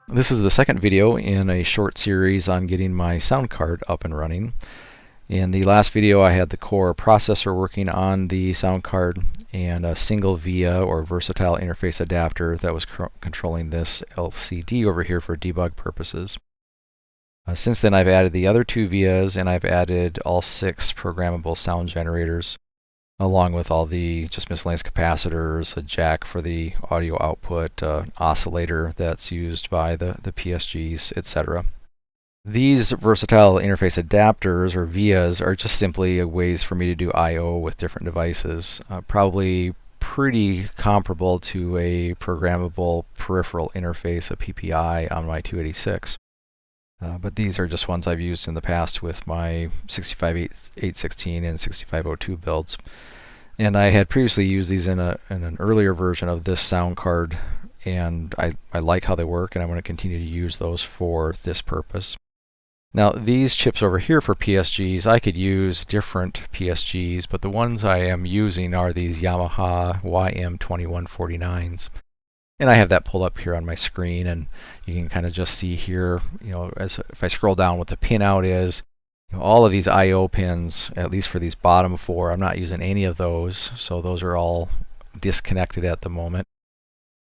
This is the second video in a short series on getting my sound card up and running. In the last video I had the core processor working on the sound card and a single VIA or versatile interface adapter that was controlling this LCD over here for debug purposes. Since then I've added the other two VIAs and I've added all 6 programmable sound generators, along with all the just miscellaneous capacitors, a jack for the audio output, oscillator that's used by the PSGs, etc. These versatile interface adapters, or VIAs, are just simply ways for me to do I/O with different devices, probably pretty comparable to a programmable peripheral interface, a PPI, on my 286. But these are just ones I've used in the past with my 65816 and 6502 builds. And I had previously used these in an earlier version of this sound card, and I like how they work, and I'm going to continue to use those for this purpose. Now these chips over here for PSGs, I could use different PSGs, but the ones I am using are these Yamaha YM2149s. And I have that pulled up here on my screen, and you can kind of just see here, if I scroll down what the pinout is, all of these I/O pins, at least for these bottom 4, I'm not using any of those, so those are all disconnected at the moment.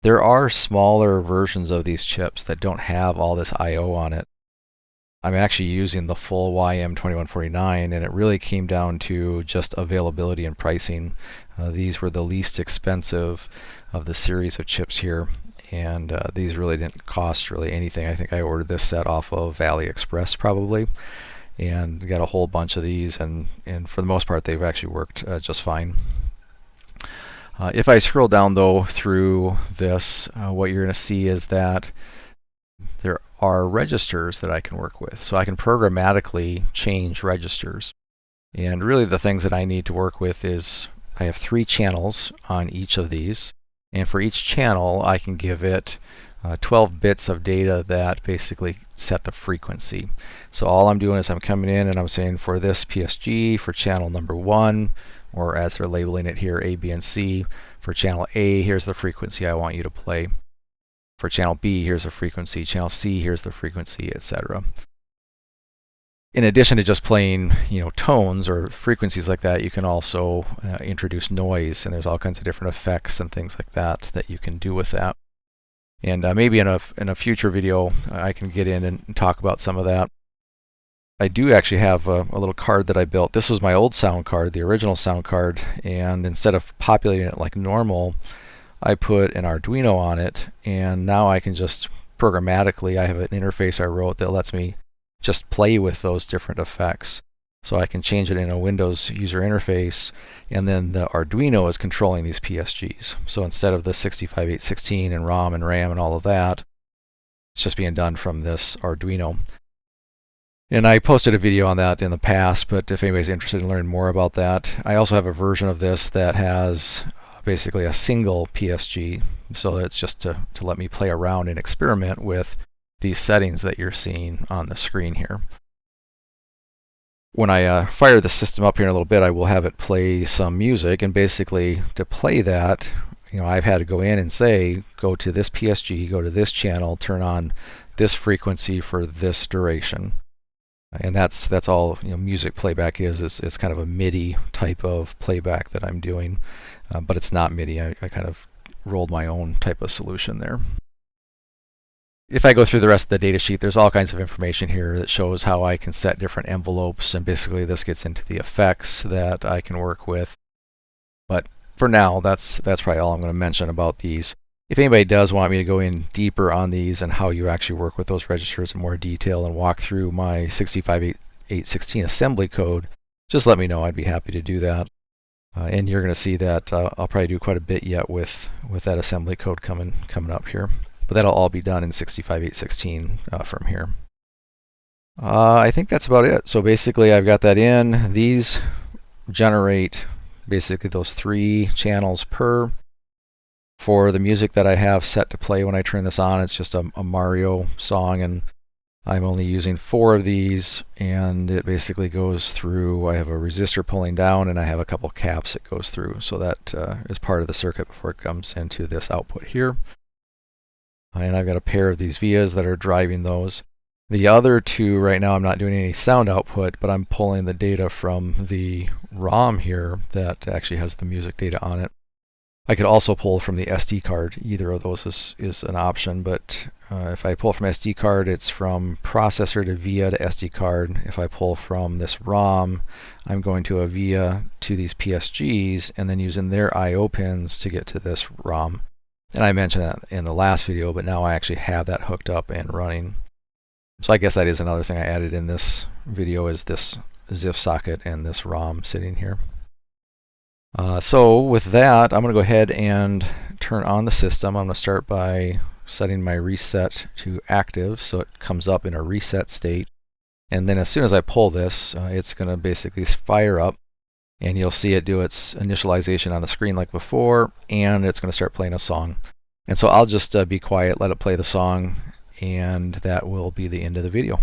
There are smaller versions of these chips that don't have all this I/O on it. I'm actually using the full YM2149, and it really came down to just availability and pricing. These were the least expensive of the series of chips here, and these really didn't cost really anything. I think I ordered this set off of AliExpress probably, and got a whole bunch of these, and for the most part they've actually worked just fine. If I scroll down though through this, what you're going to see is that there are registers that I can work with. So I can programmatically change registers. And really the things that I need to work with is I have 3 channels on each of these. And for each channel I can give it 12 bits of data that basically set the frequency. So all I'm doing is I'm coming in and I'm saying for this PSG, for channel number 1, or as they're labeling it here, A, B, and C, for channel A, here's the frequency I want you to play. For channel B, here's the frequency. Channel C, here's the frequency, etc. In addition to just playing, tones or frequencies like that, you can also introduce noise, and there's all kinds of different effects and things like that that you can do with that. And maybe in a future video, I can get in and talk about some of that. I do actually have a little card that I built. This was my old sound card, the original sound card, and instead of populating it like normal, I put an Arduino on it, and now I can just programmatically, I have an interface I wrote that lets me just play with those different effects. So I can change it in a Windows user interface, and then the Arduino is controlling these PSGs. So instead of the 65816 and ROM and RAM and all of that, it's just being done from this Arduino. And I posted a video on that in the past, but if anybody's interested in learning more about that, I also have a version of this that has basically a single PSG, so it's just to let me play around and experiment with these settings that you're seeing on the screen here. When I fire the system up here in a little bit, I will have it play some music, and basically to play that, I've had to go in and say, go to this PSG, go to this channel, turn on this frequency for this duration. And that's all music playback is. It's kind of a MIDI type of playback that I'm doing, but it's not MIDI. I kind of rolled my own type of solution there. If I go through the rest of the data sheet, there's all kinds of information here that shows how I can set different envelopes, and basically this gets into the effects that I can work with. But for now, that's probably all I'm going to mention about these. If anybody does want me to go in deeper on these and how you actually work with those registers in more detail and walk through my 65816 assembly code, just let me know. I'd be happy to do that. And you're going to see that I'll probably do quite a bit yet with that assembly code coming up here. But that'll all be done in 65816 from here. I think that's about it. So basically I've got that in. These generate basically those 3 channels per. For the music that I have set to play when I turn this on, it's just a Mario song, and I'm only using 4 of these, and it basically goes through. I have a resistor pulling down, and I have a couple caps it goes through. So that is part of the circuit before it comes into this output here. And I've got a pair of these vias that are driving those. The other 2 right now, I'm not doing any sound output, but I'm pulling the data from the ROM here that actually has the music data on it. I could also pull from the SD card. Either of those is an option, but if I pull from SD card, it's from processor to via to SD card. If I pull from this ROM, I'm going to a via to these PSGs and then using their I/O pins to get to this ROM. And I mentioned that in the last video, but now I actually have that hooked up and running. So I guess that is another thing I added in this video, is this ZIF socket and this ROM sitting here. So with that, I'm going to go ahead and turn on the system. I'm going to start by setting my reset to active so it comes up in a reset state. And then as soon as I pull this, it's going to basically fire up, and you'll see it do its initialization on the screen like before, and it's going to start playing a song. And so I'll just be quiet, let it play the song, and that will be the end of the video.